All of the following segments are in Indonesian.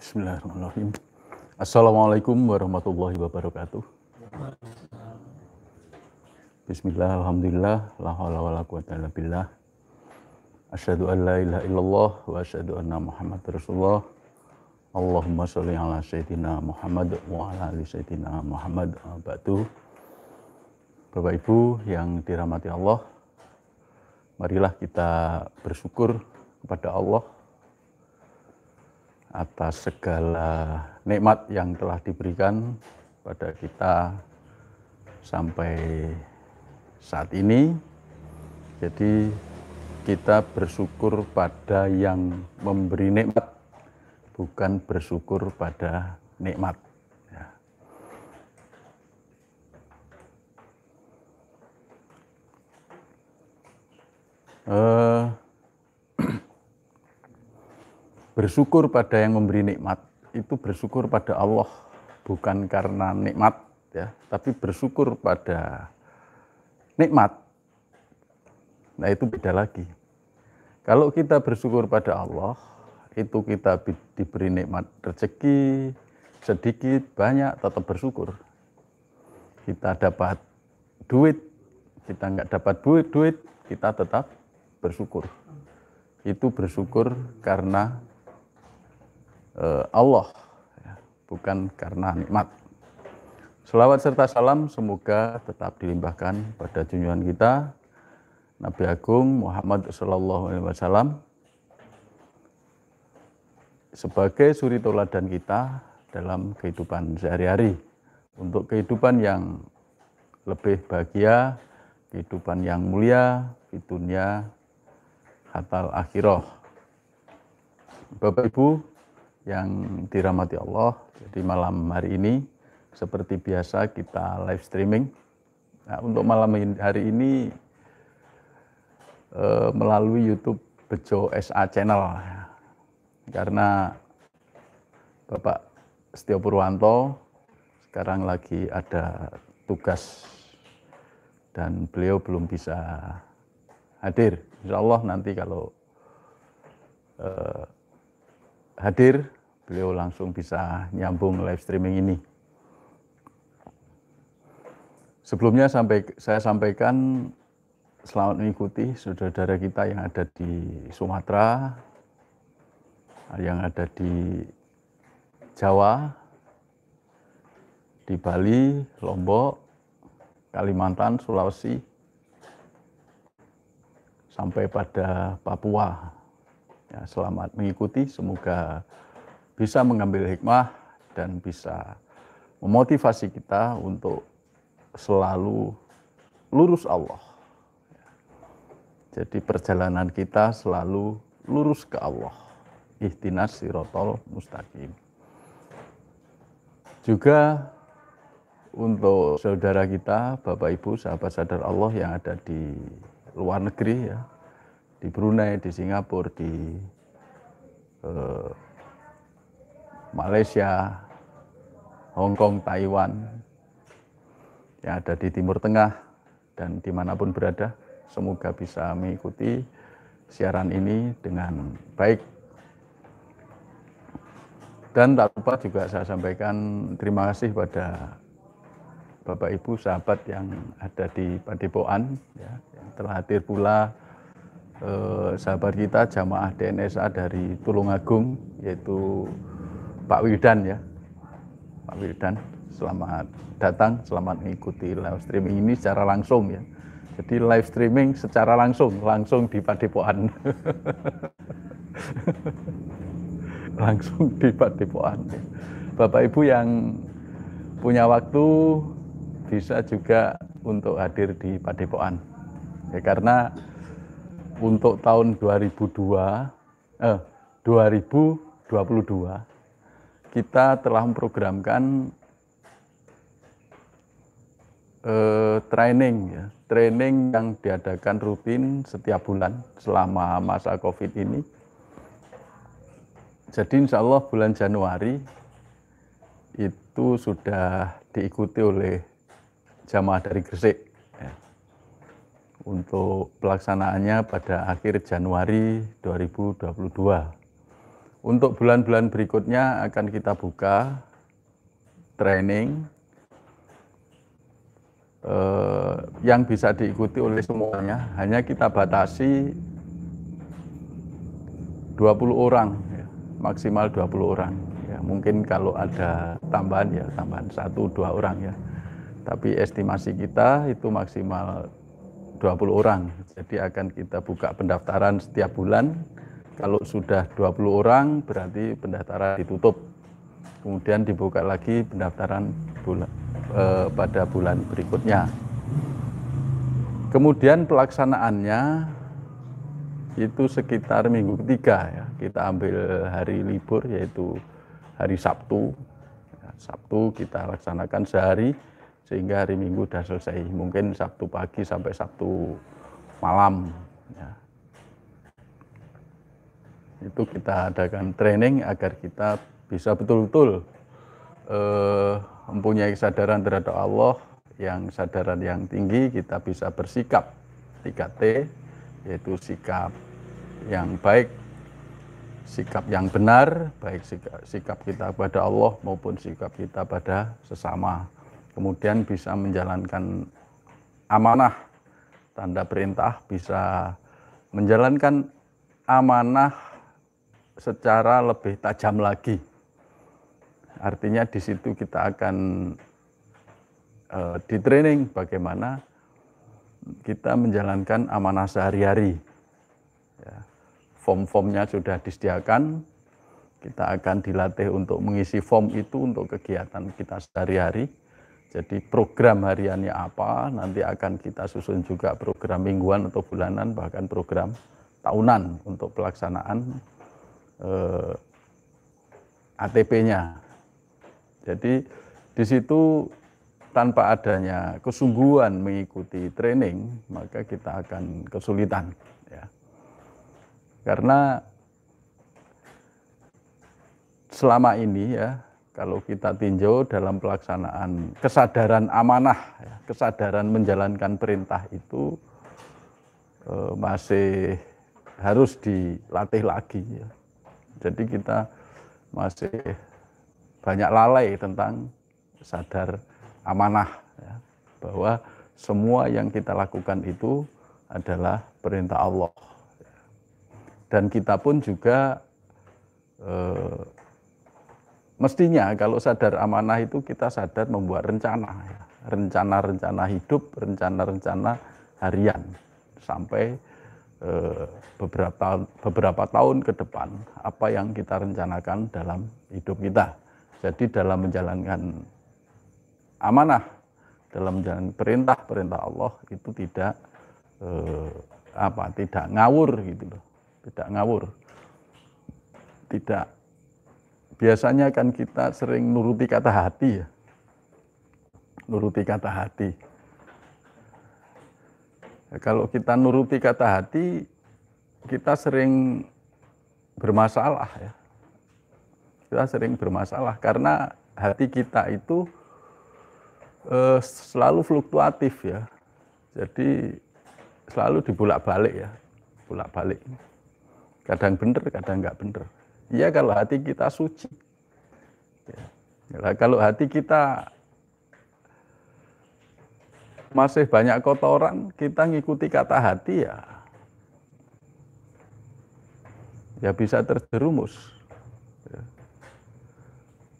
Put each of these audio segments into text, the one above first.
Bismillahirrahmanirrahim. Assalamualaikum warahmatullahi wabarakatuh. Bismillah, alhamdulillah, la haula wala quwwata illa billah. Asyhadu an la ilaha illallah wa asyhadu anna Muhammadar Rasulullah. Allahumma sholli ala sayyidina Muhammad wa ala ali sayyidina Muhammad. Ba'du. Bapak Ibu yang dirahmati Allah, marilah kita bersyukur kepada Allah atas segala nikmat yang telah diberikan pada kita sampai saat ini. Jadi kita bersyukur pada yang memberi nikmat, bukan bersyukur pada nikmat. Ya. Bersyukur pada yang memberi nikmat itu bersyukur pada Allah, bukan karena nikmat, ya, tapi bersyukur pada nikmat. Nah, itu beda lagi. Kalau kita bersyukur pada Allah, itu kita diberi nikmat rezeki sedikit banyak tetap bersyukur. Kita dapat duit, kita nggak dapat duit, kita tetap bersyukur. Itu bersyukur karena Allah, ya, bukan karena nikmat. Selawat serta salam semoga tetap dilimpahkan pada junjungan kita Nabi Agung Muhammad Sallallahu Alaihi Wasallam sebagai suri tauladan kita dalam kehidupan sehari-hari, untuk kehidupan yang lebih bahagia, kehidupan yang mulia di dunia hatal akhirah. Bapak Ibu yang dirahmati Allah, jadi malam hari ini seperti biasa kita live streaming. Nah, untuk malam hari ini melalui YouTube Bejo SA Channel, karena Bapak Setio Purwanto sekarang lagi ada tugas dan beliau belum bisa hadir. Insya Allah nanti kalau hadir, beliau langsung bisa nyambung live streaming ini. Sebelumnya saya sampaikan selamat mengikuti saudara-saudara kita yang ada di Sumatera, yang ada di Jawa, di Bali, Lombok, Kalimantan, Sulawesi, sampai pada Papua. Ya, selamat mengikuti, semoga bisa mengambil hikmah dan bisa memotivasi kita untuk selalu lurus Allah. Jadi perjalanan kita selalu lurus ke Allah. Ihdinas siratal mustaqim. Juga untuk saudara kita, Bapak Ibu, sahabat sadar Allah yang ada di luar negeri, ya, di Brunei, di Singapura, di Malaysia, Hong Kong, Taiwan, yang ada di Timur Tengah dan dimanapun berada, semoga bisa mengikuti siaran ini dengan baik. Dan tak lupa juga saya sampaikan terima kasih pada Bapak Ibu sahabat yang ada di Padepokan, ya, yang telah hadir pula sahabat kita jamaah DNSA dari Tulungagung, yaitu Pak Wildan, ya. Pak Wildan, selamat datang, selamat mengikuti live streaming ini secara langsung, ya. Jadi live streaming secara langsung di Padepokan. Langsung di Padepokan. Bapak Ibu yang punya waktu bisa juga untuk hadir di Padepokan. Ya, karena untuk tahun 2022 kita telah memprogramkan training yang diadakan rutin setiap bulan selama masa COVID ini. Jadi insya Allah bulan Januari itu sudah diikuti oleh jamaah dari Gresik, ya. Untuk pelaksanaannya pada akhir Januari 2022. Untuk bulan-bulan berikutnya akan kita buka training yang bisa diikuti oleh semuanya. Hanya kita batasi 20 orang, ya, maksimal 20 orang. Ya, mungkin kalau ada tambahan ya tambahan 1-2 orang ya. Tapi estimasi kita itu maksimal 20 orang. Jadi akan kita buka pendaftaran setiap bulan. Kalau sudah 20 orang berarti pendaftaran ditutup. Kemudian dibuka lagi pendaftaran pada bulan berikutnya. Kemudian pelaksanaannya itu sekitar minggu ketiga ya. Kita ambil hari libur yaitu hari Sabtu. Sabtu kita laksanakan sehari sehingga hari Minggu sudah selesai. Mungkin Sabtu pagi sampai Sabtu malam. Ya. Itu kita adakan training agar kita bisa betul-betul mempunyai kesadaran terhadap Allah, yang kesadaran yang tinggi, kita bisa bersikap 3T, yaitu sikap yang baik, sikap yang benar, baik sikap kita pada Allah maupun sikap kita pada sesama. Kemudian bisa menjalankan amanah, tanda perintah, bisa menjalankan amanah secara lebih tajam lagi. Artinya di situ kita akan di training bagaimana kita menjalankan amanah sehari-hari. Ya, form-formnya sudah disediakan, kita akan dilatih untuk mengisi form itu untuk kegiatan kita sehari-hari. Jadi program hariannya apa, nanti akan kita susun juga program mingguan atau bulanan, bahkan program tahunan untuk pelaksanaan ATP-nya. Jadi di situ tanpa adanya kesungguhan mengikuti training, maka kita akan kesulitan. Ya. Karena selama ini ya, kalau kita tinjau dalam pelaksanaan kesadaran amanah, ya, kesadaran menjalankan perintah itu masih harus dilatih lagi. Ya. Jadi kita masih banyak lalai tentang sadar amanah, ya, bahwa semua yang kita lakukan itu adalah perintah Allah. Dan kita pun juga mestinya kalau sadar amanah itu kita sadar membuat rencana, ya, rencana-rencana hidup, rencana-rencana harian sampai beberapa tahun ke depan apa yang kita rencanakan dalam hidup kita. Jadi dalam menjalankan amanah, dalam menjalankan perintah Allah itu tidak tidak ngawur gitu loh, tidak ngawur. Tidak, biasanya kan kita sering nuruti kata hati ya. Nuruti kata hati. Kalau kita nuruti kata hati, kita sering bermasalah ya. Kita sering bermasalah karena hati kita itu selalu fluktuatif ya. Jadi selalu dibolak-balik ya. Bolak-balik. Kadang benar, kadang nggak benar. Iya kalau hati kita suci. Ya, kalau hati kita masih banyak kotoran, kita ngikuti kata hati ya bisa terjerumus. Ya.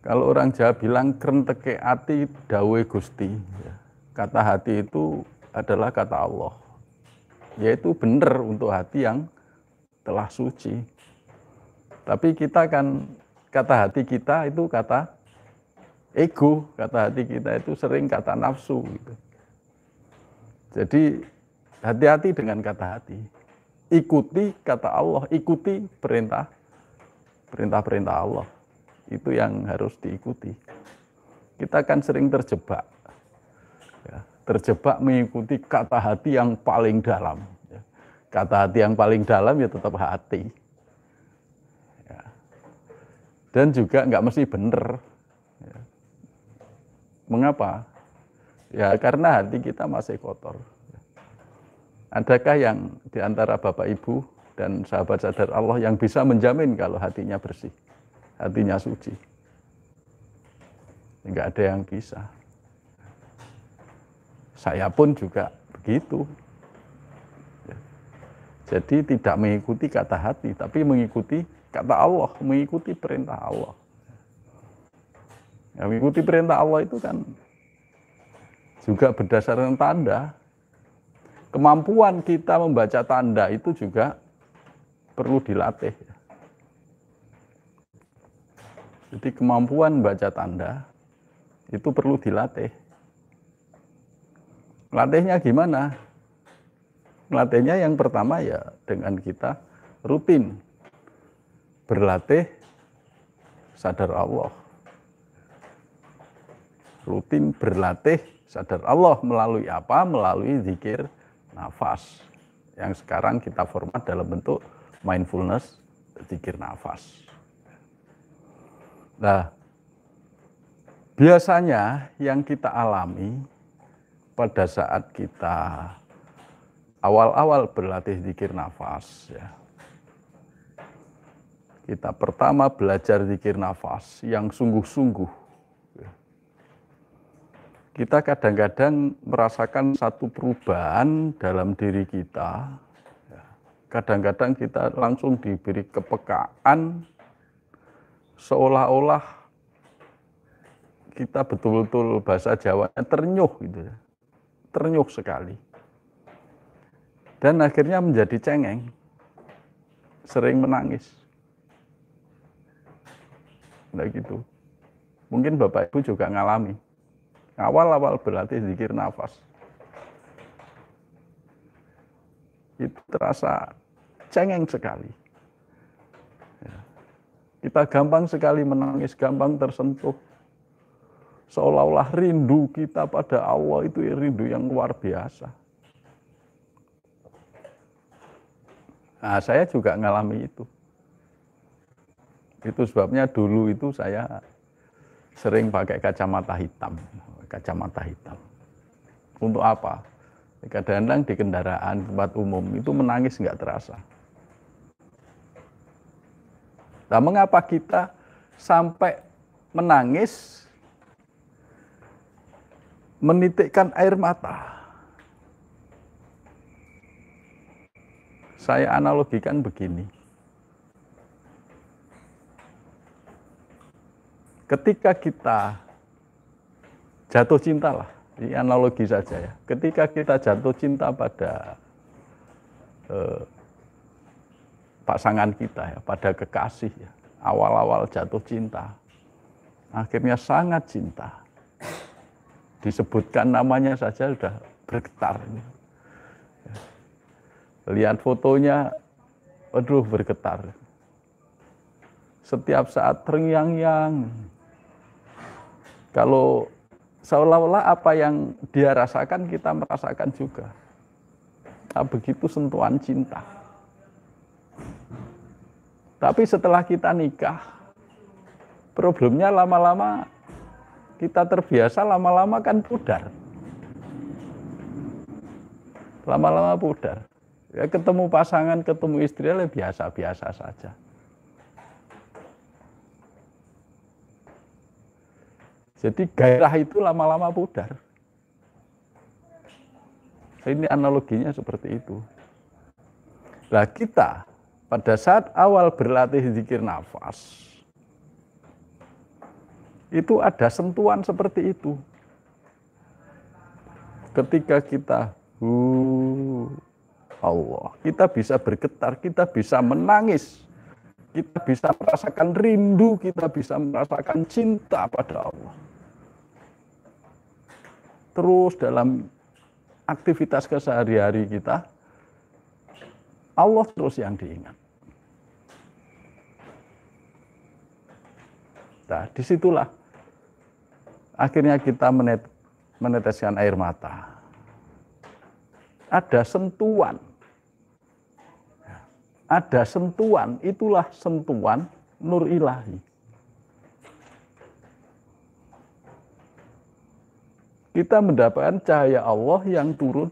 Kalau orang Jawa bilang krenteke ati dawe Gusti, ya. Kata hati itu adalah kata Allah, yaitu benar untuk hati yang telah suci. Tapi kita kan, kata hati kita itu kata ego, kata hati kita itu sering kata nafsu gitu. Jadi hati-hati dengan kata hati. Ikuti kata Allah, ikuti perintah-perintah Allah. Itu yang harus diikuti. Kita kan sering terjebak. Ya, terjebak mengikuti kata hati yang paling dalam. Ya. Kata hati yang paling dalam ya tetap hati. Ya. Dan juga nggak mesti benar. Ya. Mengapa? Ya karena hati kita masih kotor. Adakah yang diantara Bapak Ibu dan sahabat sadar Allah yang bisa menjamin kalau hatinya bersih, hatinya suci. Enggak ada yang bisa. Saya pun juga begitu. Jadi tidak mengikuti kata hati, tapi mengikuti kata Allah, mengikuti perintah Allah. Ya, mengikuti perintah Allah itu kan juga berdasarkan tanda. Kemampuan kita membaca tanda itu juga perlu dilatih. Jadi kemampuan baca tanda itu perlu dilatih. Latihnya gimana? Latihnya yang pertama ya dengan kita rutin berlatih sadar Allah. Rutin berlatih sadar Allah melalui apa? Melalui zikir nafas. Yang sekarang kita format dalam bentuk mindfulness, zikir nafas. Nah, biasanya yang kita alami pada saat kita awal-awal berlatih zikir nafas, ya, kita pertama belajar zikir nafas yang sungguh-sungguh. Kita kadang-kadang merasakan satu perubahan dalam diri kita. Kadang-kadang kita langsung diberi kepekaan, seolah-olah kita betul-betul bahasa Jawanya ternyuh gitu ya. Ternyuh sekali. Dan akhirnya menjadi cengeng, sering menangis. Nah gitu. Mungkin Bapak Ibu juga ngalami. Awal-awal berlatih zikir nafas. Itu terasa cengeng sekali. Ya. Kita gampang sekali menangis, gampang tersentuh. Seolah-olah rindu kita pada Allah itu rindu yang luar biasa. Nah, saya juga ngalami itu. Itu sebabnya dulu itu saya sering pakai kacamata hitam. Kacamata hitam. Untuk apa? Kadang-kadang di kendaraan tempat umum itu menangis nggak terasa. Nah, mengapa kita sampai menangis, menitikkan air mata? Saya analogikan begini. Ketika kita jatuh cinta lah, ini analogi saja ya. Ketika kita jatuh cinta pada pasangan kita ya, pada kekasih ya, awal-awal jatuh cinta, akhirnya sangat cinta. Disebutkan namanya saja sudah bergetar. Lihat fotonya, aduh bergetar. Setiap saat terngiang-ngiang. Kalau seolah-olah apa yang dia rasakan, kita merasakan juga. Nah, begitu sentuhan cinta. Tapi setelah kita nikah, problemnya lama-lama kita terbiasa, lama-lama kan pudar. Lama-lama pudar. Ya, ketemu pasangan, ketemu istri, biasa-biasa saja. Jadi gairah itu lama-lama pudar. Ini analoginya seperti itu. Nah, kita pada saat awal berlatih zikir nafas, itu ada sentuhan seperti itu. Ketika kita Allah, kita bisa bergetar, kita bisa menangis, kita bisa merasakan rindu, kita bisa merasakan cinta pada Allah. Terus dalam aktivitas kesehari-hari kita, Allah terus yang diingat. Nah, disitulah akhirnya kita meneteskan air mata. Ada sentuhan. Ada sentuhan, itulah sentuhan nur ilahi. Kita mendapatkan cahaya Allah yang turun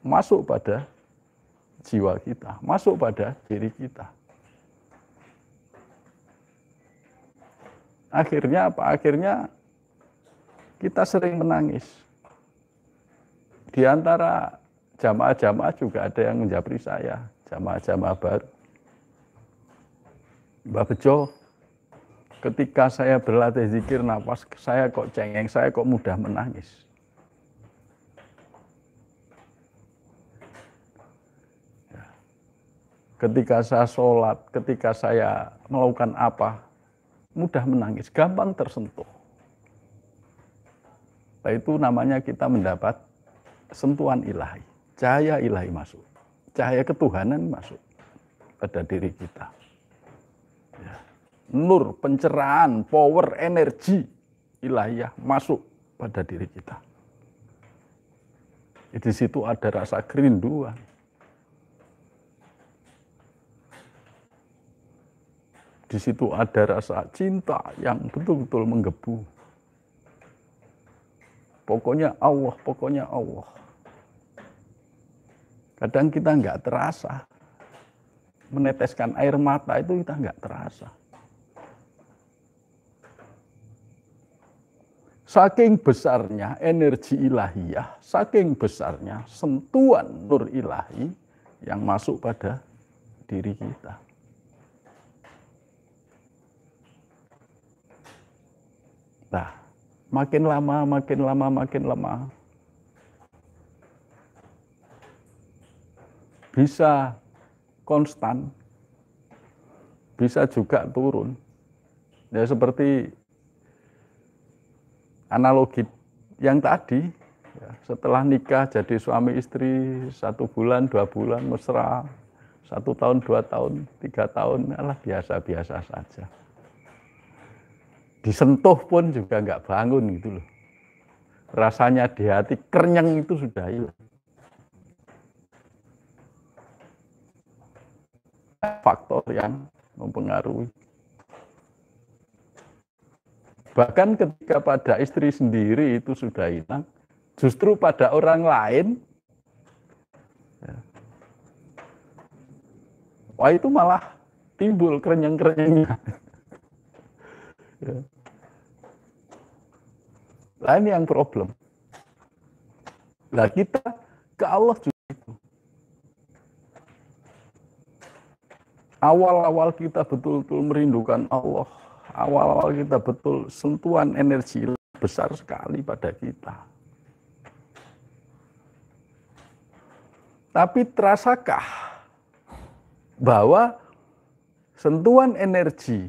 masuk pada jiwa kita, masuk pada diri kita. Akhirnya apa? Akhirnya kita sering menangis. Di antara jamaah-jamaah juga ada yang menjapri saya, jamaah-jamaah baru. Mbak Bejo, ketika saya berlatih zikir nafas, saya kok cengeng, saya kok mudah menangis. Ketika saya sholat, ketika saya melakukan apa, mudah menangis, gampang tersentuh. Nah, itu namanya kita mendapat sentuhan ilahi, cahaya ilahi masuk, cahaya ketuhanan masuk pada diri kita. Ya. Nur, pencerahan, power, energi ilahiyah masuk pada diri kita. Di situ ada rasa kerinduan. Di situ ada rasa cinta yang betul-betul menggebu. Pokoknya Allah, pokoknya Allah. Kadang kita nggak terasa. Meneteskan air mata itu kita nggak terasa. Saking besarnya energi ilahiyah, saking besarnya sentuhan nur ilahi yang masuk pada diri kita. Nah, makin lama, bisa konstan, bisa juga turun. Ya seperti analogi yang tadi, ya, setelah nikah jadi suami istri 1 bulan, 2 bulan mesra, 1 tahun, 2 tahun, 3 tahun, alah biasa-biasa saja. Disentuh pun juga nggak bangun gitu loh. Rasanya di hati kerenyang itu sudah hilang. Faktor yang mempengaruhi. Bahkan ketika pada istri sendiri itu sudah hilang, justru pada orang lain, ya, wah itu malah timbul kerenyang-kerenyangnya. Ya. Nah ini yang problem. Nah kita ke Allah juga itu. Awal-awal kita betul-betul merindukan Allah. Awal-awal kita betul sentuhan energi besar sekali pada kita. Tapi terasakah bahwa sentuhan energi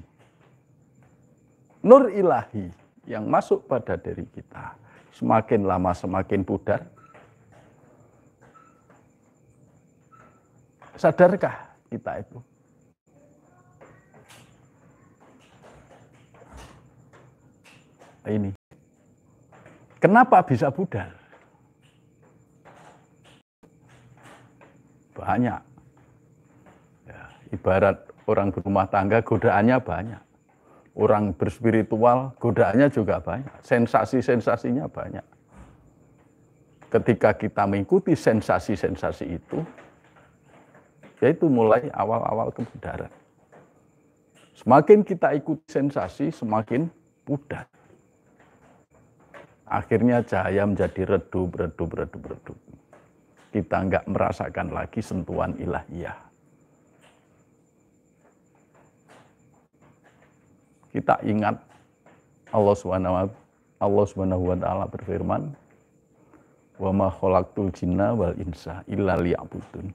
nur ilahi yang masuk pada diri kita semakin lama semakin pudar? Sadarkah kita itu? Ini. Kenapa bisa pudar? Banyak. Ya, ibarat orang berumah tangga, godaannya banyak. Orang berspiritual, godaannya juga banyak. Sensasi-sensasinya banyak. Ketika kita mengikuti sensasi-sensasi itu, yaitu mulai awal-awal kepudaran. Semakin kita ikut sensasi, semakin pudar. Akhirnya cahaya menjadi redup. Kita nggak merasakan lagi sentuhan ilahiyah. Kita ingat Allah Subhanahu wa taala berfirman, "Wa ma khalaqtul jinna wal insa illa liya'budun."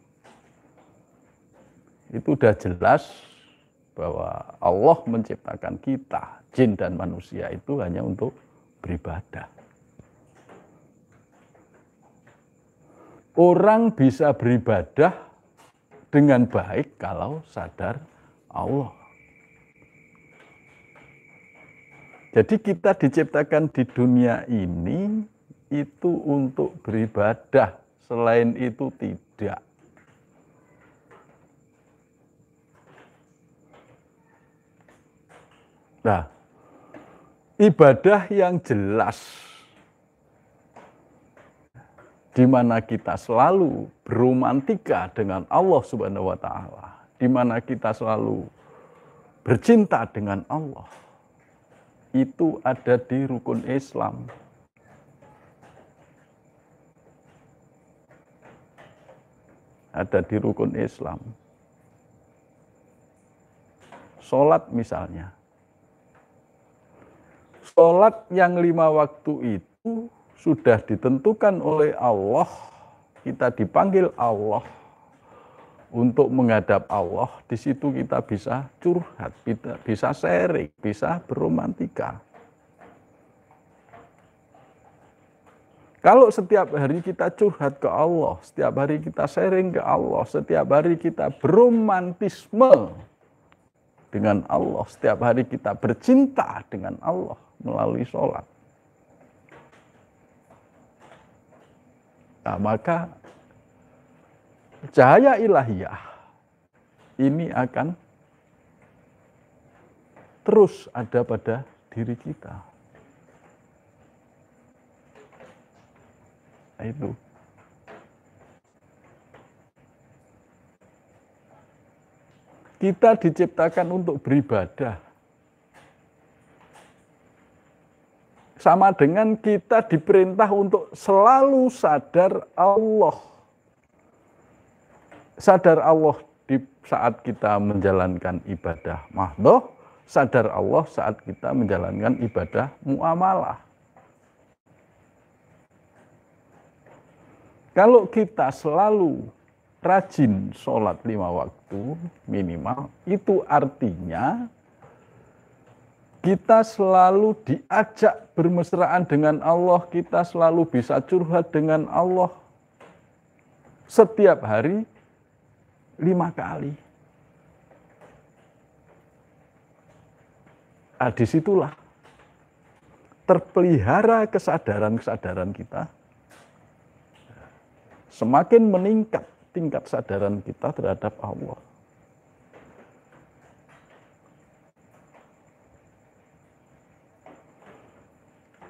Itu sudah jelas bahwa Allah menciptakan kita, jin dan manusia itu hanya untuk beribadah. Orang bisa beribadah dengan baik kalau sadar Allah. Jadi kita diciptakan di dunia ini itu untuk beribadah, selain itu tidak. Nah, ibadah yang jelas di mana kita selalu beromantika dengan Allah Subhanahu wa taala, di mana kita selalu bercinta dengan Allah, itu ada di rukun Islam. Ada di rukun Islam. Sholat misalnya. Sholat yang 5 waktu itu sudah ditentukan oleh Allah. Kita dipanggil Allah untuk menghadap Allah. Di situ kita bisa curhat, bisa sharing, bisa beromantika. Kalau setiap hari kita curhat ke Allah, setiap hari kita sharing ke Allah, setiap hari kita beromantisme dengan Allah, setiap hari kita bercinta dengan Allah melalui sholat, nah, maka cahaya ilahiyah ini akan terus ada pada diri kita. Itu kita diciptakan untuk beribadah, sama dengan kita diperintah untuk selalu sadar Allah. Sadar Allah di saat kita menjalankan ibadah mahdhoh, sadar Allah saat kita menjalankan ibadah muamalah. Kalau kita selalu rajin sholat 5 waktu minimal, itu artinya kita selalu diajak bermesraan dengan Allah, kita selalu bisa curhat dengan Allah setiap hari 5 kali. Nah, disitulah terpelihara kesadaran-kesadaran kita. Semakin meningkat tingkat kesadaran kita terhadap Allah.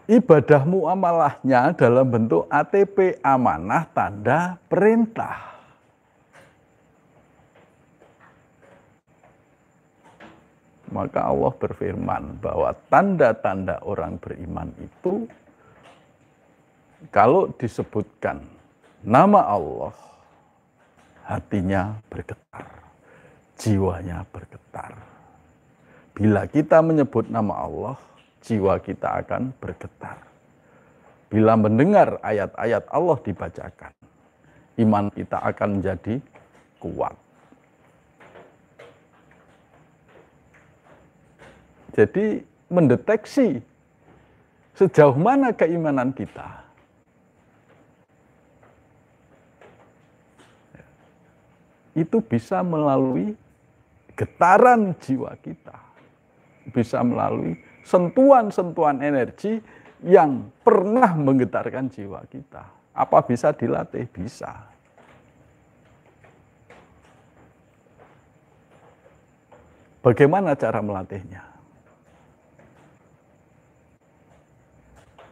Ibadah muamalahnya dalam bentuk ATP, amanah, tanda perintah. Maka Allah berfirman bahwa tanda-tanda orang beriman itu kalau disebutkan nama Allah, hatinya bergetar, jiwanya bergetar. Bila kita menyebut nama Allah, jiwa kita akan bergetar. Bila mendengar ayat-ayat Allah dibacakan, iman kita akan menjadi kuat. Jadi mendeteksi sejauh mana keimanan kita. Itu bisa melalui getaran jiwa kita. Bisa melalui sentuhan-sentuhan energi yang pernah menggetarkan jiwa kita. Apa bisa dilatih? Bisa. Bagaimana cara melatihnya?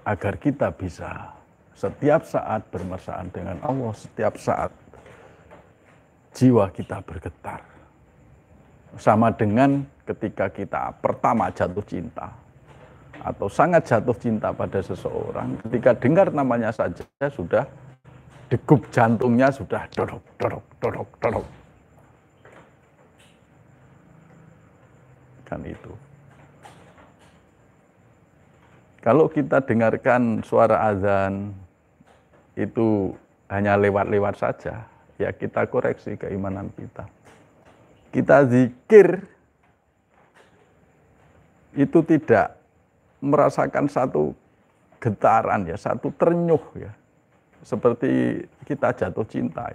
Agar kita bisa setiap saat bermesraan dengan Allah, setiap saat jiwa kita bergetar. Sama dengan ketika kita pertama jatuh cinta atau sangat jatuh cinta pada seseorang, ketika dengar namanya saja sudah degup jantungnya sudah dorok, dorok, dorok, dorok. Kan itu. Kalau kita dengarkan suara azan itu hanya lewat-lewat saja, ya kita koreksi keimanan kita. Kita zikir itu tidak merasakan satu getaran ya, satu ternyuh ya. Seperti kita jatuh cinta.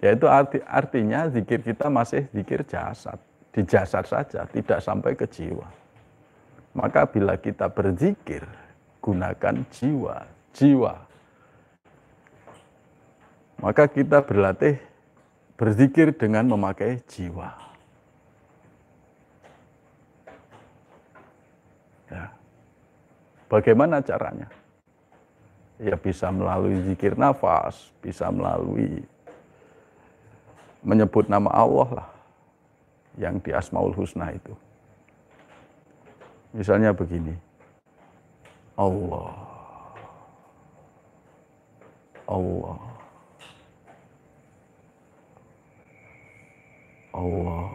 Ya itu artinya zikir kita masih zikir jasad, di jasad saja, tidak sampai ke jiwa. Maka bila kita berzikir, gunakan jiwa. Maka kita berlatih berzikir dengan memakai jiwa. Ya. Bagaimana caranya? Ya bisa melalui zikir nafas, bisa melalui menyebut nama Allah lah, yang di Asmaul Husna itu. Misalnya begini, Allah, Allah, Allah.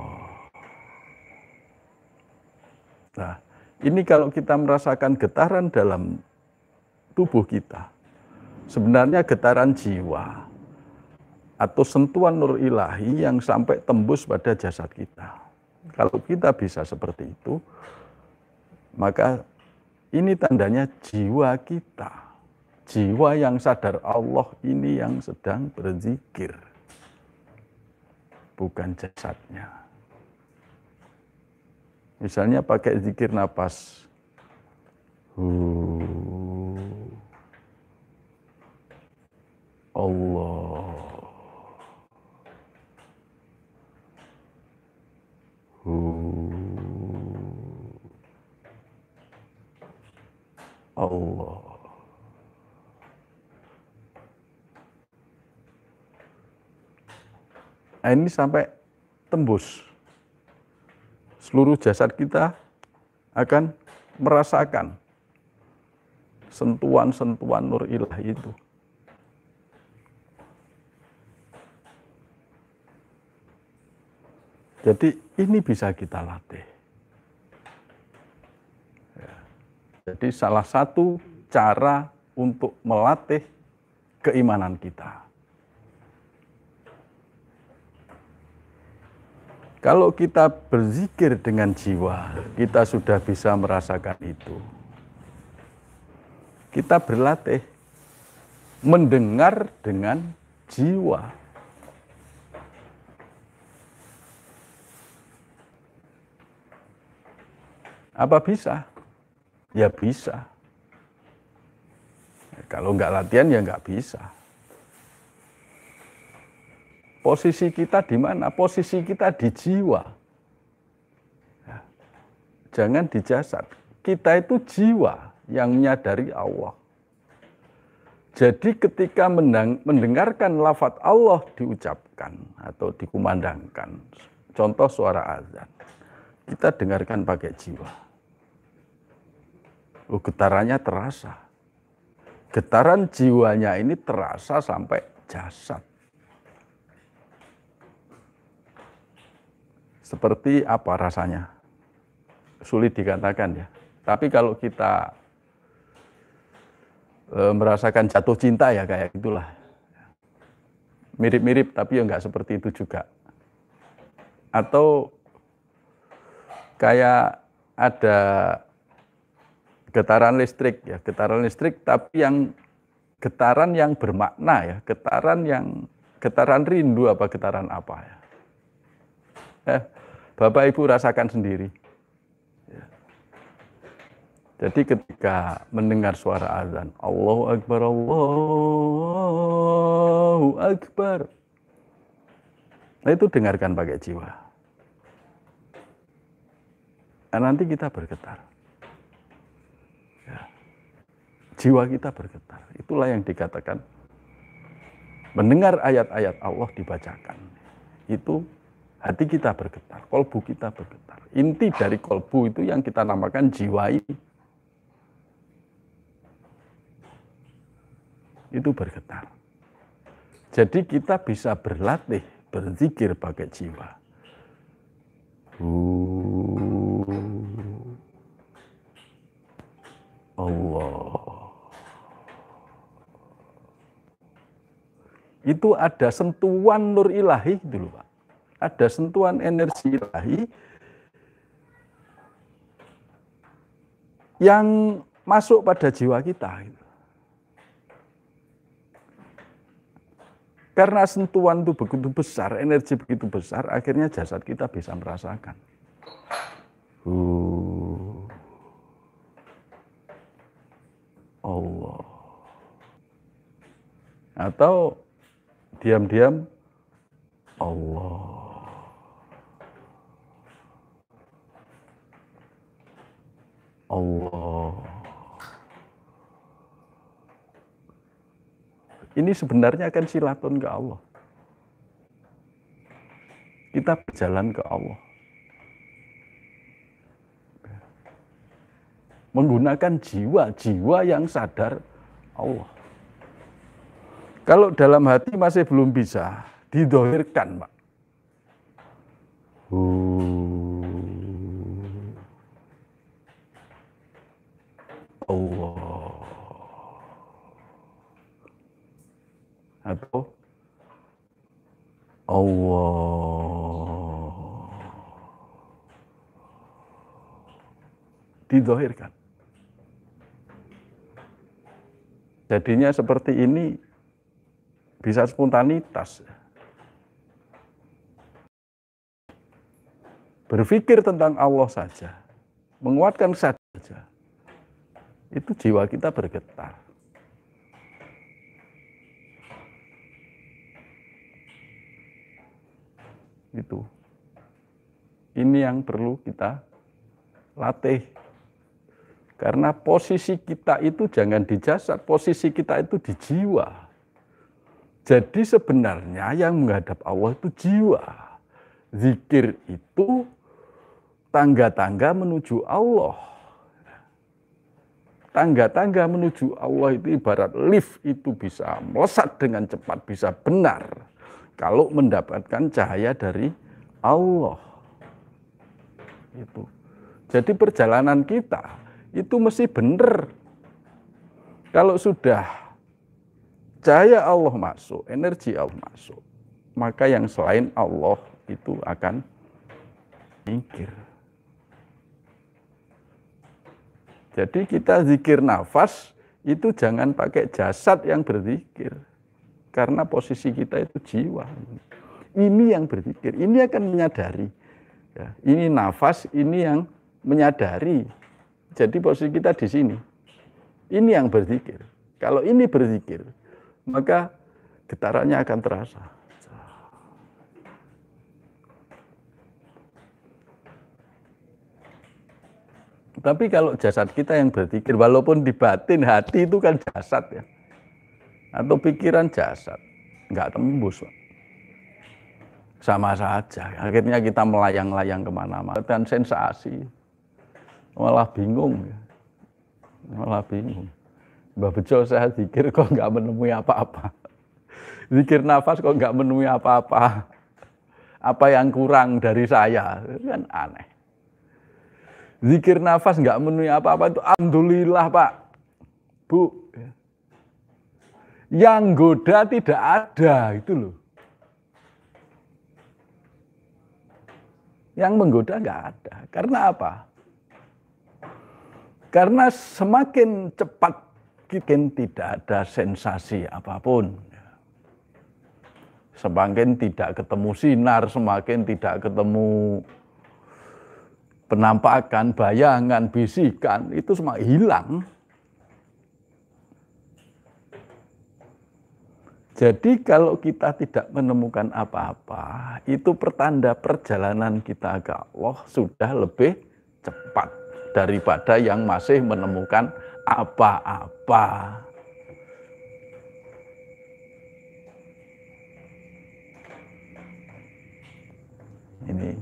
Nah, ini kalau kita merasakan getaran dalam tubuh kita, sebenarnya getaran jiwa atau sentuhan nur ilahi yang sampai tembus pada jasad kita. Kalau kita bisa seperti itu, maka ini tandanya jiwa kita, jiwa yang sadar Allah ini yang sedang berzikir, bukan jasadnya. Misalnya pakai zikir napas. Allah. Allah. Nah, ini sampai tembus. Seluruh jasad kita akan merasakan sentuhan-sentuhan nur ilahi itu. Jadi ini bisa kita latih. Ya. Jadi salah satu cara untuk melatih keimanan kita. Kalau kita berzikir dengan jiwa, kita sudah bisa merasakan itu. Kita berlatih mendengar dengan jiwa. Apa bisa? Ya bisa. Kalau nggak latihan ya nggak bisa. Posisi kita di mana? Posisi kita di jiwa. Ya. Jangan di jasad. Kita itu jiwa yang menyadari Allah. Jadi ketika mendengarkan lafaz Allah diucapkan atau dikumandangkan, contoh suara azan, kita dengarkan pakai jiwa. Oh, getarannya terasa. Getaran jiwanya ini terasa sampai jasad. Seperti apa rasanya? Sulit dikatakan ya. Tapi kalau kita merasakan jatuh cinta ya kayak gitulah. Mirip-mirip tapi ya nggak seperti itu juga. Atau kayak ada getaran listrik ya, getaran listrik tapi yang getaran yang bermakna ya, getaran rindu apa getaran apa ya. Bapak Ibu rasakan sendiri. Ya. Jadi ketika mendengar suara azan, Allahu Akbar, Allahu Akbar. Nah itu dengarkan pakai jiwa. Nah, nanti kita bergetar. Ya. Jiwa kita bergetar. Itulah yang dikatakan mendengar ayat-ayat Allah dibacakan. Itu hati kita bergetar, kolbu kita bergetar. Inti dari kolbu itu yang kita namakan jiwa ini. Itu bergetar. Jadi kita bisa berlatih, berzikir pakai jiwa. Allah. Itu ada sentuhan nur ilahi dulu Pak. Ada sentuhan energi ilahi yang masuk pada jiwa kita. Karena sentuhan itu begitu besar, energi begitu besar, akhirnya jasad kita bisa merasakan. Allah. Atau diam-diam Allah. Allah. Ini sebenarnya kan silaturahmi ke Allah. Kita berjalan ke Allah. Menggunakan jiwa yang sadar Allah. Kalau dalam hati masih belum bisa, didohirkan, Pak. Allah. Atau Allah. Didohirkan. Jadinya seperti ini bisa spontanitas. Berpikir tentang Allah saja, menguatkan saja, itu jiwa kita bergetar. Itu. Ini yang perlu kita latih. Karena posisi kita itu jangan di jasad, posisi kita itu di jiwa. Jadi sebenarnya yang menghadap Allah itu jiwa. Zikir itu tangga-tangga menuju Allah. Tangga-tangga menuju Allah itu ibarat lift, itu bisa melesat dengan cepat, bisa benar kalau mendapatkan cahaya dari Allah. Itu. Jadi perjalanan kita itu mesti benar. Kalau sudah cahaya Allah masuk, energi Allah masuk, maka yang selain Allah itu akan minggir. Jadi kita zikir nafas itu jangan pakai jasad yang berzikir. Karena posisi kita itu jiwa. Ini yang berzikir, ini akan menyadari. Ya, ini nafas, ini yang menyadari. Jadi posisi kita di sini. Ini yang berzikir. Kalau ini berzikir, maka getarannya akan terasa. Tapi kalau jasad kita yang berzikir, walaupun di batin, hati itu kan jasad ya. Atau pikiran jasad, nggak tembus, Pak. Sama saja. Akhirnya kita melayang-layang kemana-mana. Dan sensasi. Malah bingung. Malah bingung. Mbah Bejo saya zikir kok nggak menemui apa-apa. Zikir nafas kok nggak menemui apa-apa. Apa yang kurang dari saya? Itu kan aneh. Zikir nafas nggak menemui apa-apa itu alhamdulillah, Pak. Bu. Yang goda tidak ada, itu loh. Yang menggoda nggak ada. Karena apa? Karena semakin cepat mungkin tidak ada sensasi apapun. Semakin tidak ketemu sinar, semakin tidak ketemu penampakan, bayangan, bisikan, itu semua hilang. Jadi kalau kita tidak menemukan apa-apa, itu pertanda perjalanan kita ke Allah sudah lebih cepat daripada yang masih menemukan apa-apa. Ini,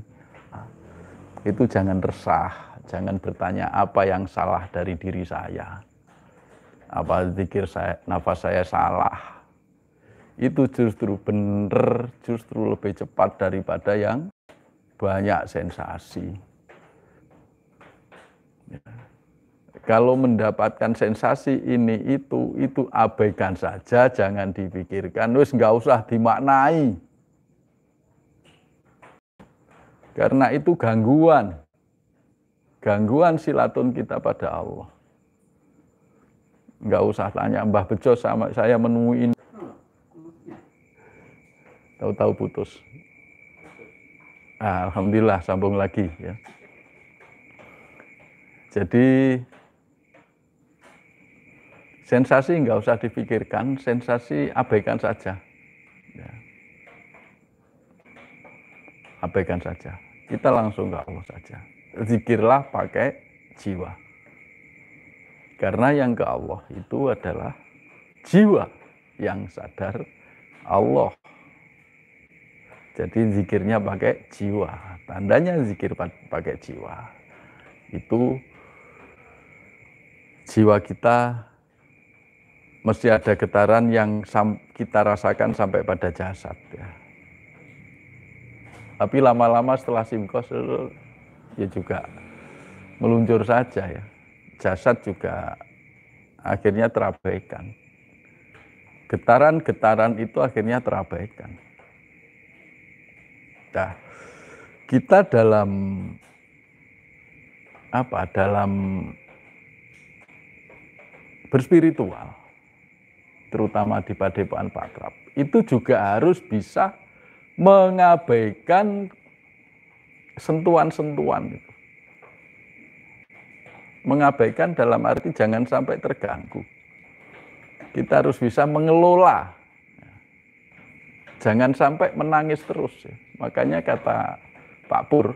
itu jangan resah, jangan bertanya apa yang salah dari diri saya. Apa zikir saya, nafas saya salah. Itu justru benar, justru lebih cepat daripada yang banyak sensasi. Ya. Kalau mendapatkan sensasi ini itu abaikan saja, jangan dipikirkan, wis nggak usah dimaknai. Karena itu gangguan silaturahmi kita pada Allah. Nggak usah tanya Mbah Bejo sama saya menemui ini. Tahu-tahu putus. Alhamdulillah sambung lagi ya. Jadi sensasi nggak usah dipikirkan, sensasi abaikan saja. Ya. Abaikan saja. Kita langsung ke Allah saja. Zikirlah pakai jiwa. Karena yang ke Allah itu adalah jiwa. yang sadar Allah. Jadi zikirnya pakai jiwa. Tandanya zikir pakai jiwa. Itu jiwa kita mesti ada getaran yang kita rasakan sampai pada jasad ya. Tapi lama-lama setelah simkos ya juga meluncur saja ya. Jasad juga akhirnya terabaikan. Getaran-getaran itu akhirnya terabaikan. Nah, kita dalam berspiritual, terutama di Padepokan Pakrab, itu juga harus bisa mengabaikan sentuhan-sentuhan itu. Mengabaikan dalam arti jangan sampai terganggu. Kita harus bisa mengelola. Jangan sampai menangis terus. Makanya kata Pak Pur,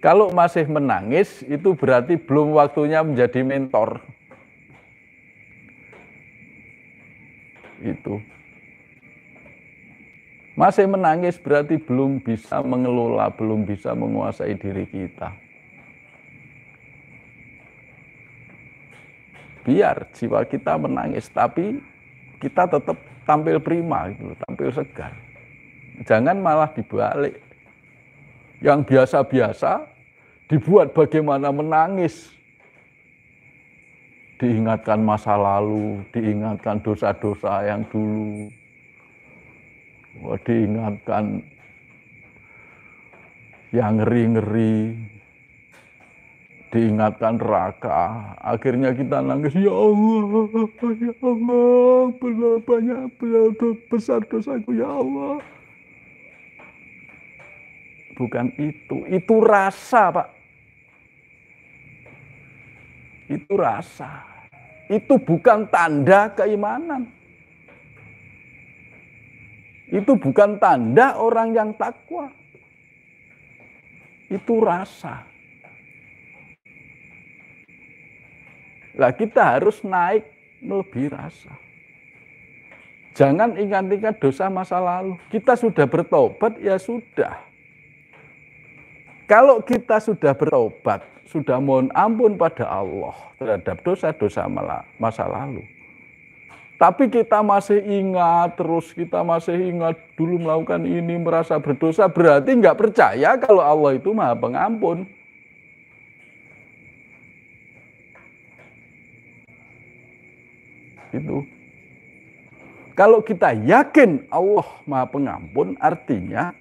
kalau masih menangis itu berarti belum waktunya menjadi mentor. Itu. Masih menangis berarti belum bisa mengelola, belum bisa menguasai diri kita. Biar jiwa kita menangis, tapi kita tetap tampil prima, gitu, tampil segar. Jangan malah dibalik. Yang biasa-biasa dibuat bagaimana menangis. Diingatkan masa lalu, diingatkan dosa-dosa yang dulu. Diingatkan yang ngeri-ngeri, diingatkan neraka, akhirnya kita nangis, ya Allah, banyak besar dosaku, ya Allah. Bukan itu rasa, Pak. Itu rasa. Itu bukan tanda keimanan. Itu bukan tanda orang yang takwa. Itu rasa. Lah kita harus naik melebihi rasa. Jangan ingat-ingat dosa masa lalu. Kita sudah bertobat, ya sudah. Kalau kita sudah bertobat, sudah mohon ampun pada Allah terhadap dosa-dosa masa lalu. Tapi kita masih ingat terus, kita masih ingat dulu melakukan ini, merasa berdosa, berarti nggak percaya kalau Allah itu Maha Pengampun. Itu. Kalau kita yakin Allah Maha Pengampun, artinya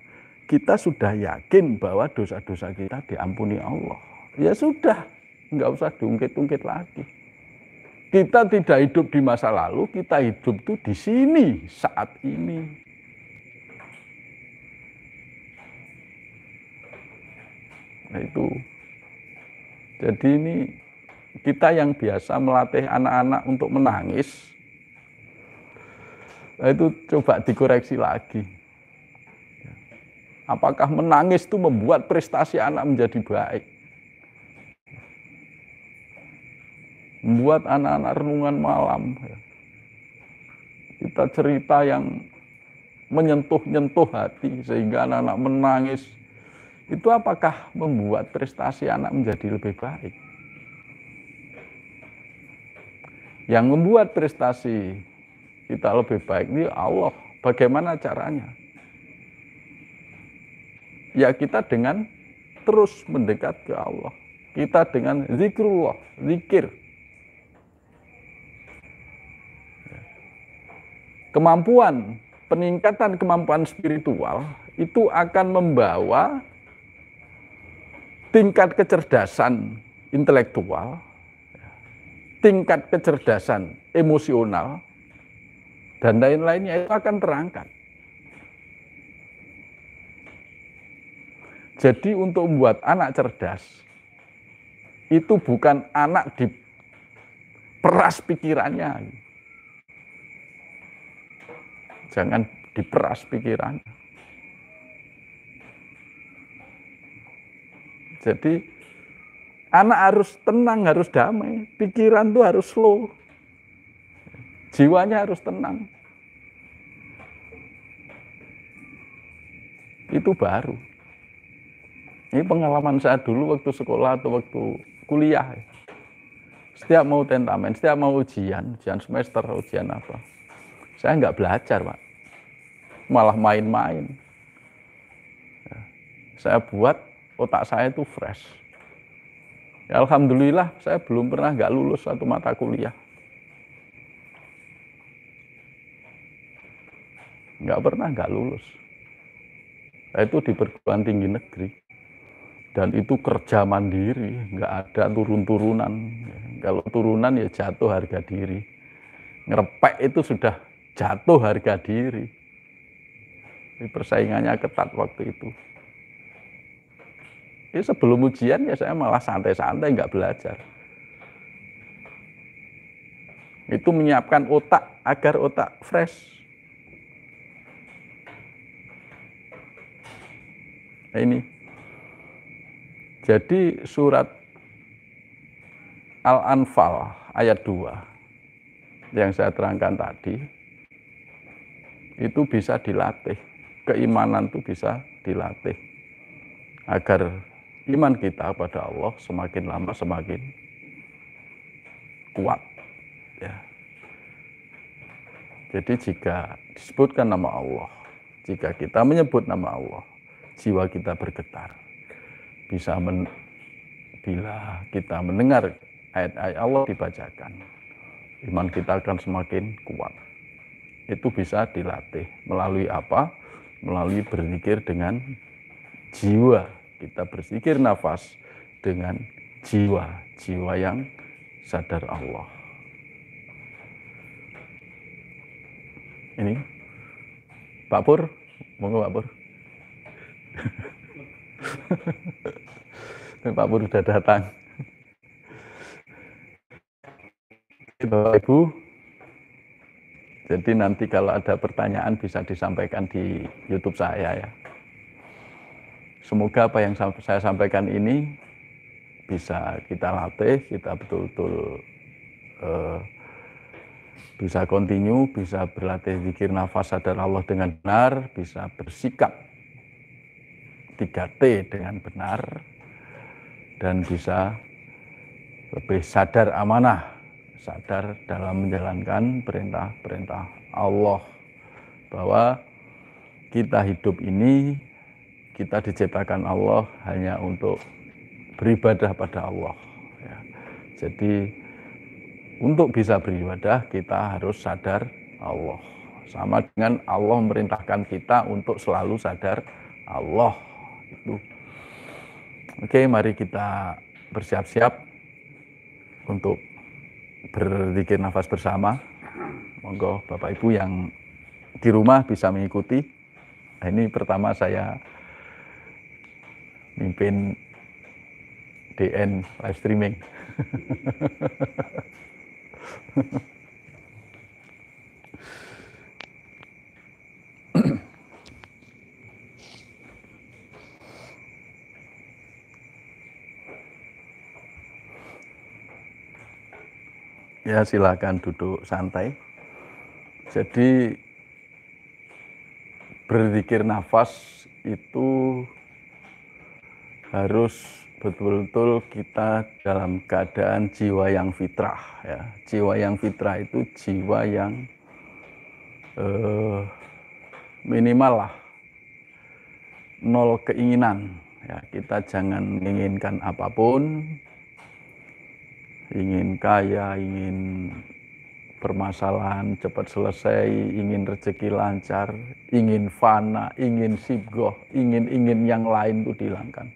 kita sudah yakin bahwa dosa-dosa kita diampuni Allah. Ya sudah, nggak usah diungkit-ungkit lagi. Kita tidak hidup di masa lalu, kita hidup tuh di sini, saat ini. Nah itu. Jadi ini kita yang biasa melatih anak-anak untuk menangis, nah itu coba dikoreksi lagi. Apakah menangis itu membuat prestasi anak menjadi baik? Membuat anak-anak renungan malam. Kita cerita yang menyentuh-nyentuh hati sehingga anak-anak menangis. Itu apakah membuat prestasi anak menjadi lebih baik? Yang membuat prestasi kita lebih baik ini Allah. Bagaimana caranya? Ya kita dengan terus mendekat ke Allah. Kita dengan zikrullah, zikir. Kemampuan, peningkatan kemampuan spiritual itu akan membawa tingkat kecerdasan intelektual, tingkat kecerdasan emosional, dan lain-lainnya itu akan terangkat. Jadi untuk membuat anak cerdas, itu bukan anak diperas pikirannya. Jangan diperas pikiran. Jadi anak harus tenang, harus damai. Pikiran itu harus slow. Jiwanya harus tenang. Itu baru. Ini pengalaman saya dulu waktu sekolah atau waktu kuliah. Setiap mau tentamen, setiap mau ujian semester, ujian apa, saya nggak belajar, Pak. Malah main-main. Saya buat otak saya itu fresh. Ya, alhamdulillah saya belum pernah nggak lulus satu mata kuliah. Nggak pernah nggak lulus. Saya itu di perguruan tinggi negeri. Dan itu kerja mandiri, nggak ada turun-turunan. Kalau turunan ya jatuh harga diri. Ngerepek itu sudah jatuh harga diri. Jadi persaingannya ketat waktu itu. Jadi sebelum ujian ya saya malah santai-santai nggak belajar. Itu menyiapkan otak agar otak fresh. Nah, ini. Jadi surat Al-Anfal ayat 2 yang saya terangkan tadi itu bisa dilatih. Keimanan itu bisa dilatih agar iman kita pada Allah semakin lama semakin kuat. Ya. Jadi jika disebutkan nama Allah, jika kita menyebut nama Allah, jiwa kita bergetar. Bila kita mendengar ayat-ayat Allah dibacakan, iman kita akan semakin kuat. Itu bisa dilatih melalui apa? Melalui berzikir dengan jiwa. Kita berzikir nafas dengan jiwa yang sadar Allah. Ini Pak Pur, monggo Pak Pur. Pak Pur sudah datang. Bapak Ibu, jadi nanti kalau ada pertanyaan bisa disampaikan di YouTube saya ya. Semoga apa yang saya sampaikan ini bisa kita latih, kita betul-betul bisa continue, bisa berlatih zikir nafas sadar Allah dengan benar, bisa bersikap 3T dengan benar, dan bisa lebih sadar amanah, sadar dalam menjalankan perintah-perintah Allah, bahwa kita hidup ini, kita diciptakan Allah hanya untuk beribadah pada Allah. Ya. Jadi untuk bisa beribadah kita harus sadar Allah. Sama dengan Allah memerintahkan kita untuk selalu sadar Allah. Itu. Oke, mari kita bersiap-siap untuk berzikir nafas bersama. Monggo Bapak Ibu yang di rumah bisa mengikuti. Nah, ini pertama saya mimpin DN live streaming. Ya, silakan duduk santai. Jadi berzikir nafas itu harus betul-betul kita dalam keadaan jiwa yang fitrah. Ya. Jiwa yang fitrah itu jiwa yang minimal lah, nol keinginan. Ya, kita jangan menginginkan apapun, ingin kaya, ingin permasalahan cepat selesai, ingin rezeki lancar, ingin fana, ingin sibgoh, ingin yang lain itu dihilangkan.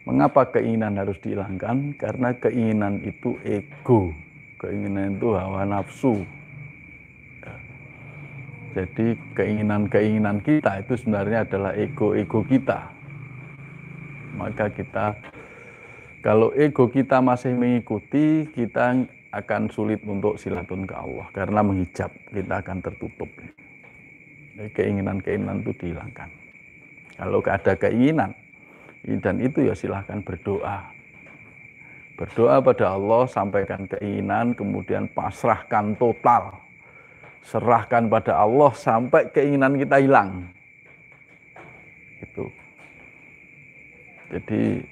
Mengapa keinginan harus dihilangkan? Karena keinginan itu ego, keinginan itu hawa nafsu. Jadi keinginan-keinginan kita itu sebenarnya adalah ego-ego kita. Maka kita, kalau ego kita masih mengikuti, kita akan sulit untuk silatun ke Allah. Karena menghijab, kita akan tertutup. Jadi keinginan-keinginan itu dihilangkan. Kalau ada keinginan, dan itu ya silahkan berdoa. Berdoa pada Allah, sampaikan keinginan, kemudian pasrahkan total. Serahkan pada Allah sampai keinginan kita hilang. Itu. Jadi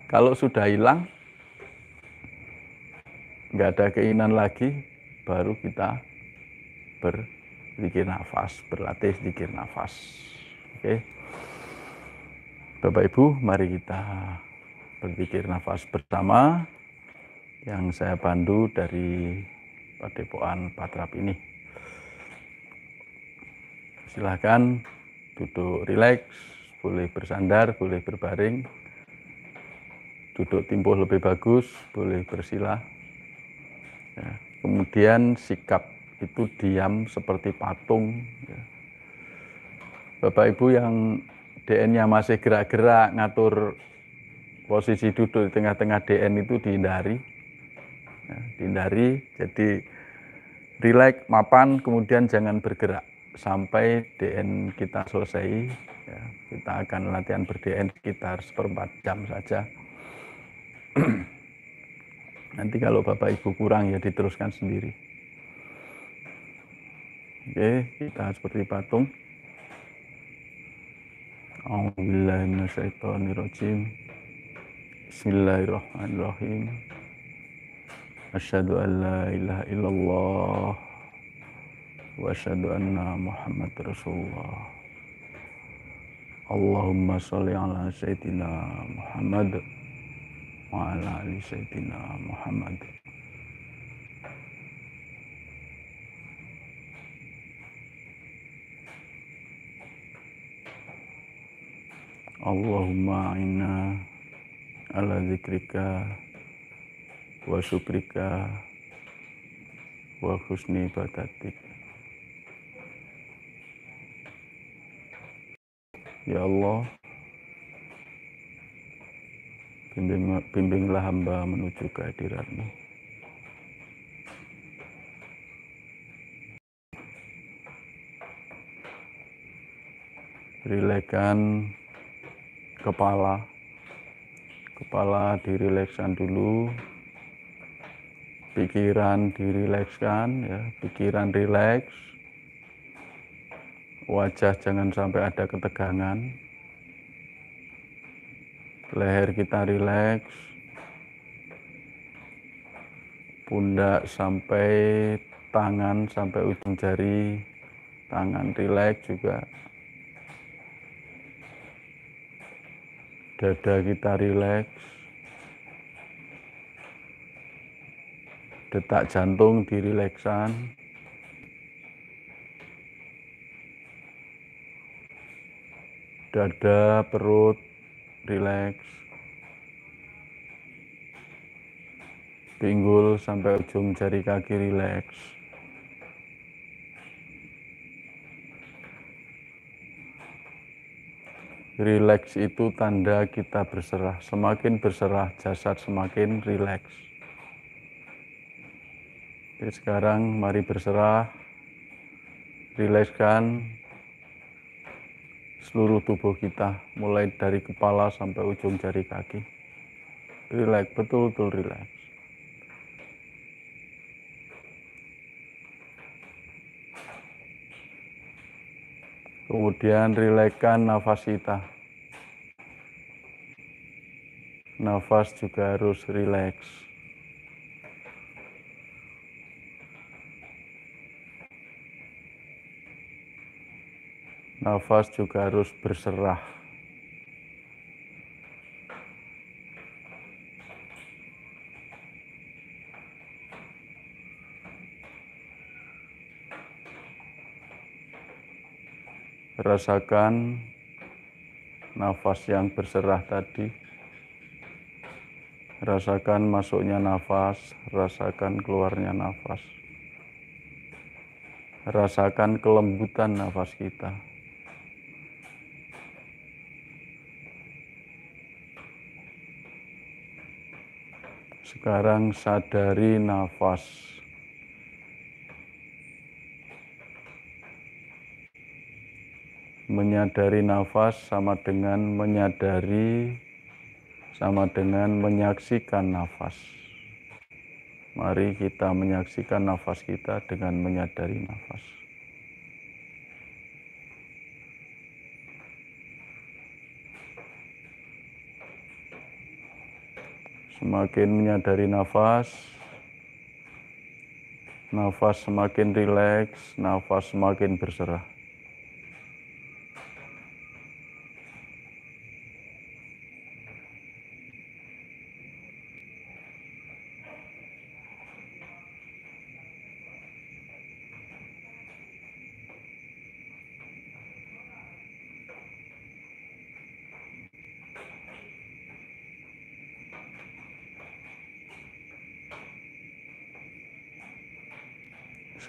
kalau sudah hilang, nggak ada keinginan lagi, baru kita berzikir nafas, berlatih zikir nafas. Oke. Bapak Ibu, mari kita berzikir nafas bersama yang saya pandu dari Padepokan Patrap ini. Silahkan duduk rileks, boleh bersandar, boleh berbaring. Duduk timpuh lebih bagus, boleh bersila. Ya. Kemudian sikap itu diam seperti patung. Ya. Bapak Ibu yang DN-nya masih gerak-gerak, ngatur posisi duduk di tengah-tengah DN itu dihindari. Ya, dihindari, jadi rileks, mapan, kemudian jangan bergerak sampai DN kita selesai. Ya, kita akan latihan ber-DN sekitar 1/4 jam saja. Nanti kalau Bapak Ibu kurang ya diteruskan sendiri. Oke, kita seperti patung. A'udzubillahi minasyaitonirrajim. Bismillahirrahmanirrahim. Asyhadu an la ilaha illallah wa asyhadu anna Muhammadar Rasulullah. Allahumma sholli ala sayyidina Muhammad wa ala ali sayyidina Muhammad. Allahumma inna ala zikrika wa syukrika wa husni ibadatik. Ya Allah, bimbinglah hamba menuju kehadirat-Mu. Rilekskan kepala dirilekskan dulu, pikiran dirilekskan, ya, pikiran rileks, wajah jangan sampai ada ketegangan, leher kita rileks, pundak sampai tangan sampai ujung jari, tangan rileks juga. Dada kita rileks, detak jantung dirileksan, dada, perut rileks, pinggul sampai ujung jari kaki rileks. Rileks itu tanda kita berserah. Semakin berserah, jasad semakin rileks. Oke, sekarang mari berserah. Rilekskan seluruh tubuh kita, mulai dari kepala sampai ujung jari kaki. Rileks, betul-betul rileks. Kemudian rilekskan nafas kita. Nafas juga harus rileks. Nafas juga harus berserah. Rasakan nafas yang berserah tadi. Rasakan masuknya nafas, rasakan keluarnya nafas. Rasakan kelembutan nafas kita. Sekarang sadari nafas. Menyadari nafas sama dengan menyadari sama dengan menyaksikan nafas. Mari kita menyaksikan nafas kita dengan menyadari nafas. Semakin menyadari nafas, nafas semakin rileks, nafas semakin berserah.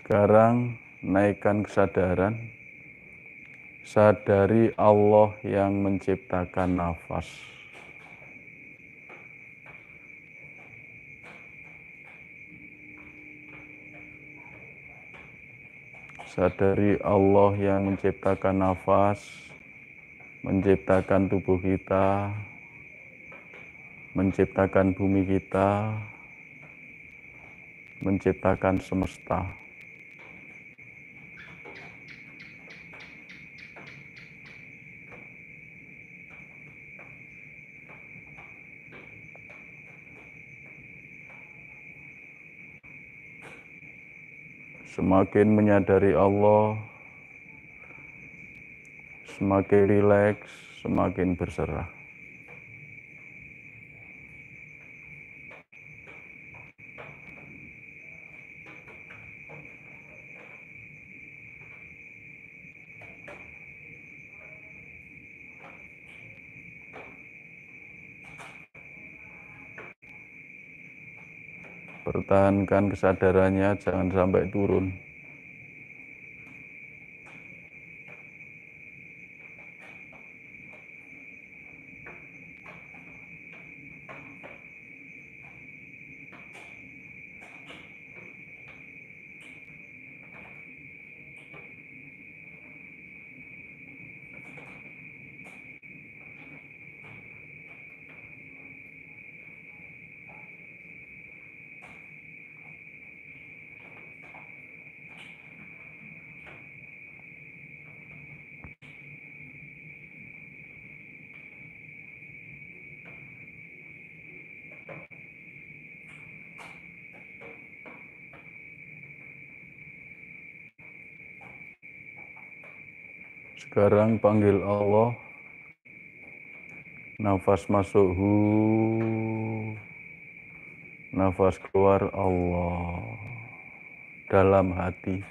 Sekarang naikkan kesadaran, sadari Allah yang menciptakan nafas. Sadari Allah yang menciptakan nafas, menciptakan tubuh kita, menciptakan bumi kita, menciptakan semesta. Semakin menyadari Allah, semakin rileks, semakin berserah. Pertahankan kesadarannya, jangan sampai turun. Sekarang panggil Allah, nafas masuk hu, nafas keluar Allah, dalam hati.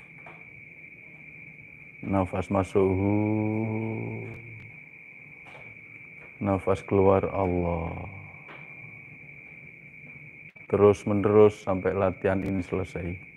Nafas masuk hu, nafas keluar Allah. Terus menerus sampai latihan ini selesai.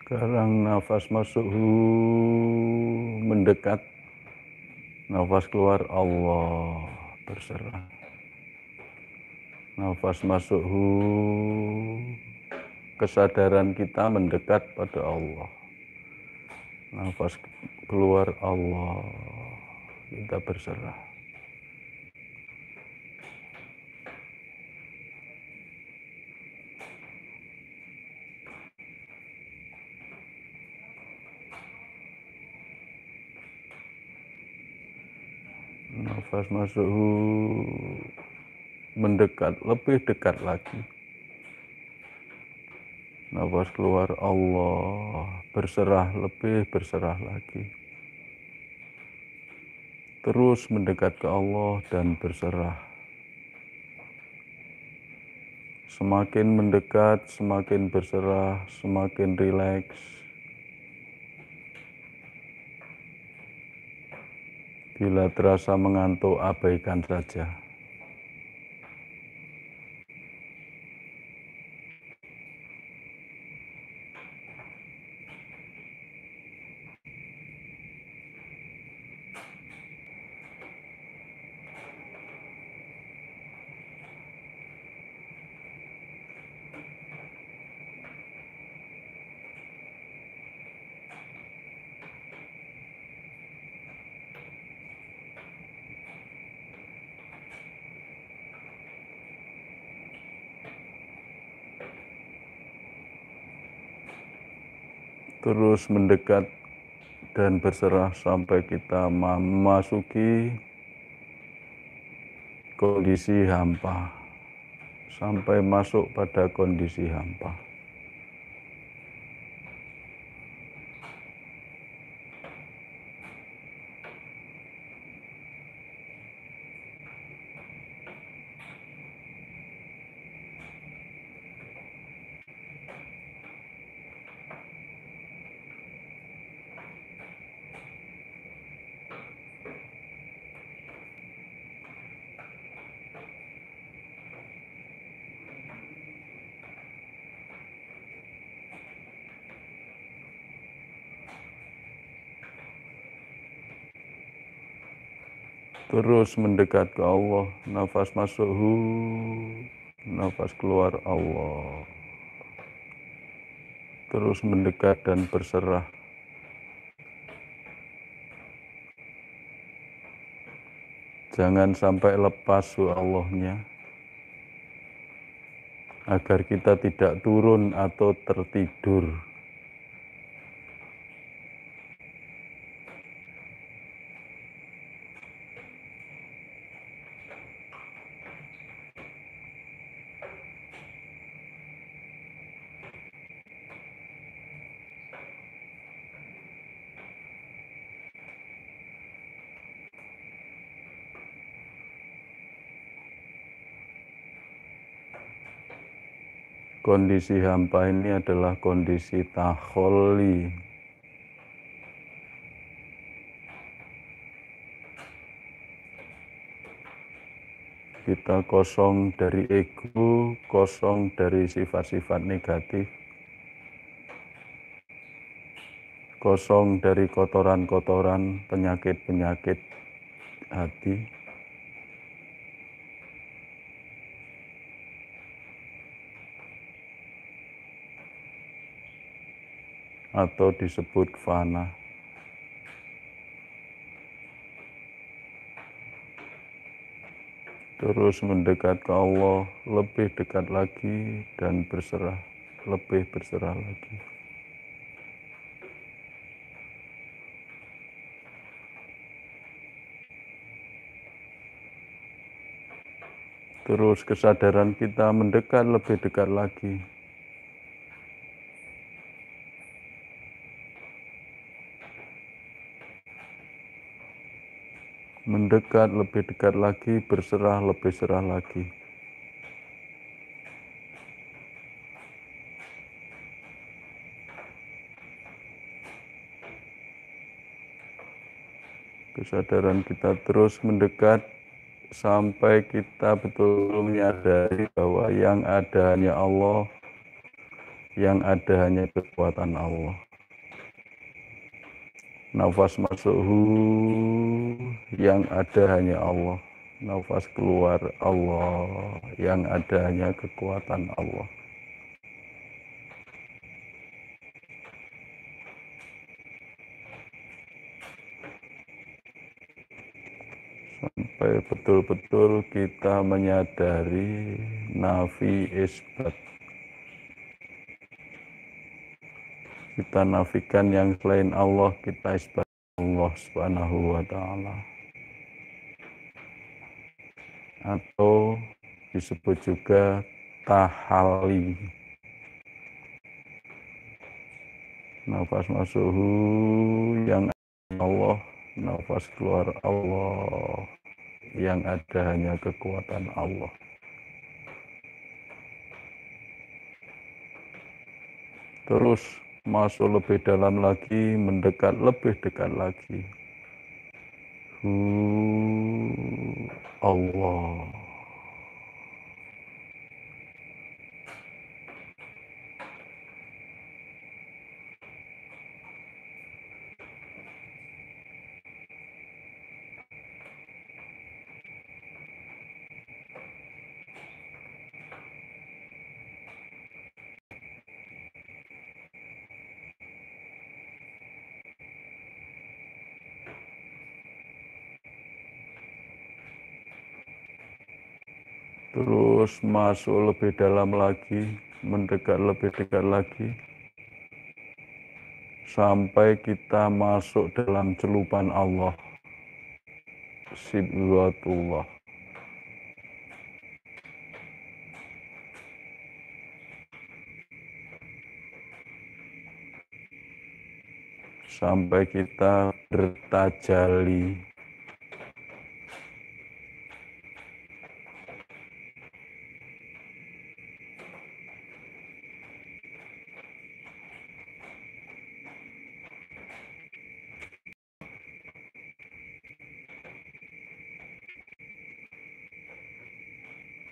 Sekarang nafas masuk hu, mendekat. Nafas keluar Allah, berserah. Nafas masuk hu, kesadaran kita mendekat pada Allah. Nafas keluar Allah, kita berserah. Nafas masuk mendekat, lebih dekat lagi. Nafas keluar Allah, berserah, lebih berserah lagi. Terus mendekat ke Allah dan berserah. Semakin mendekat, semakin berserah, semakin rileks. Bila terasa mengantuk, abaikan saja. Terus mendekat dan berserah sampai kita memasuki kondisi hampa, sampai masuk pada kondisi hampa. Terus mendekat ke Allah, nafas masuk nafas keluar Allah. Terus mendekat dan berserah. Jangan sampai lepas Allahnya, agar kita tidak turun atau tertidur. Kondisi hampa ini adalah kondisi takholi. Kita kosong dari ego, kosong dari sifat-sifat negatif, kosong dari kotoran-kotoran, penyakit-penyakit hati. Atau disebut fana. Terus mendekat ke Allah, lebih dekat lagi dan berserah, lebih berserah lagi. Terus kesadaran kita mendekat, lebih dekat lagi. Mendekat, lebih dekat lagi, berserah, lebih serah lagi. Kesadaran kita terus mendekat sampai kita betul-betul menyadari bahwa yang ada hanya Allah, yang ada hanya kekuatan Allah. Nafas masuk yang ada hanya Allah. Nafas keluar Allah, yang ada hanya kekuatan Allah. Sampai betul-betul kita menyadari nafi isbat. Kita nafikan yang selain Allah, kita isbat Allah Subhanahu wa ta'ala. atau disebut juga tahali. Nafas masuk yang Allah, nafas keluar Allah, yang ada hanya kekuatan Allah. Terus masuk lebih dalam lagi, mendekat lebih dekat lagi. Allah. Terus masuk lebih dalam lagi, mendekat lebih dekat lagi, sampai kita masuk dalam celupan Allah, Sibghatullah. Sampai kita bertajali.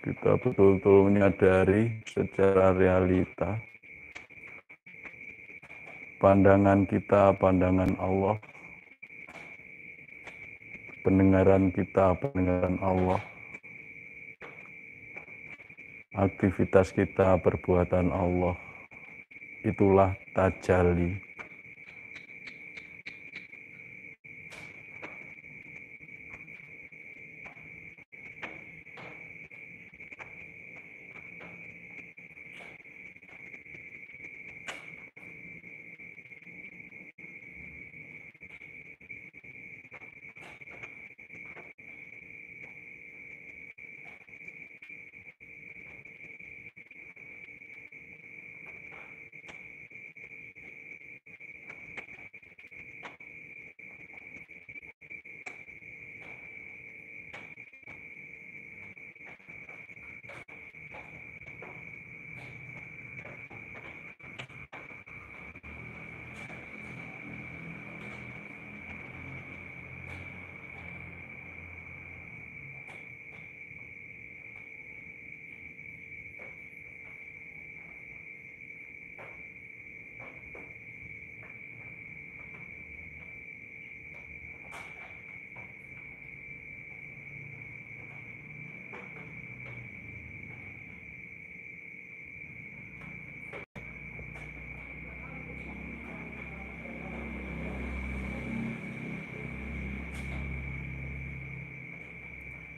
Kita betul-betul menyadari secara realita pandangan kita, pandangan Allah, pendengaran kita, pendengaran Allah, aktivitas kita, perbuatan Allah. Itulah tajalli.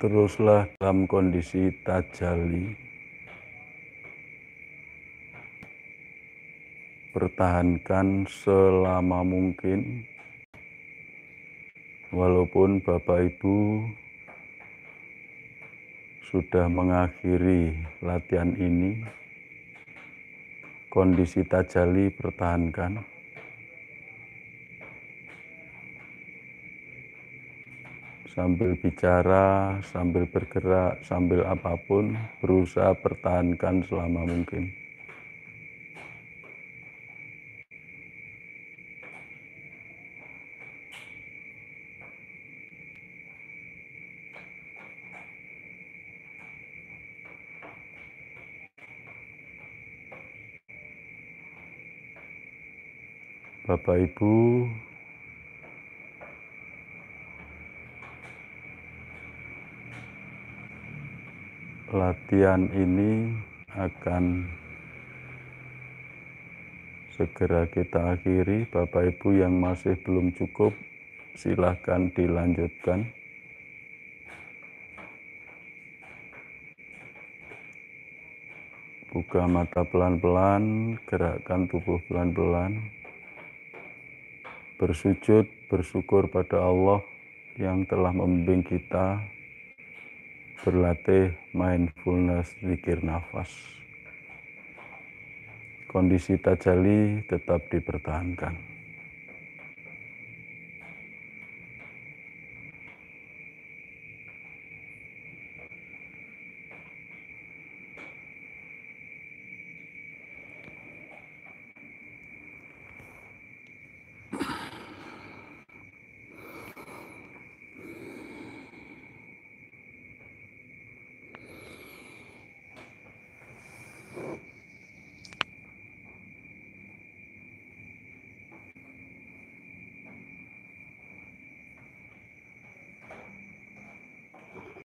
Teruslah dalam kondisi tajalli. Pertahankan selama mungkin. Walaupun Bapak Ibu sudah mengakhiri latihan ini, kondisi tajalli pertahankan. Sambil bicara, sambil bergerak, sambil apapun, berusaha pertahankan selama mungkin. Bapak Ibu, latihan ini akan segera kita akhiri. Bapak Ibu yang masih belum cukup, silahkan dilanjutkan. Buka mata pelan-pelan, gerakkan tubuh pelan-pelan. Bersujud, bersyukur pada Allah yang telah membimbing kita berlatih mindfulness, zikir nafas. Kondisi tajali tetap dipertahankan.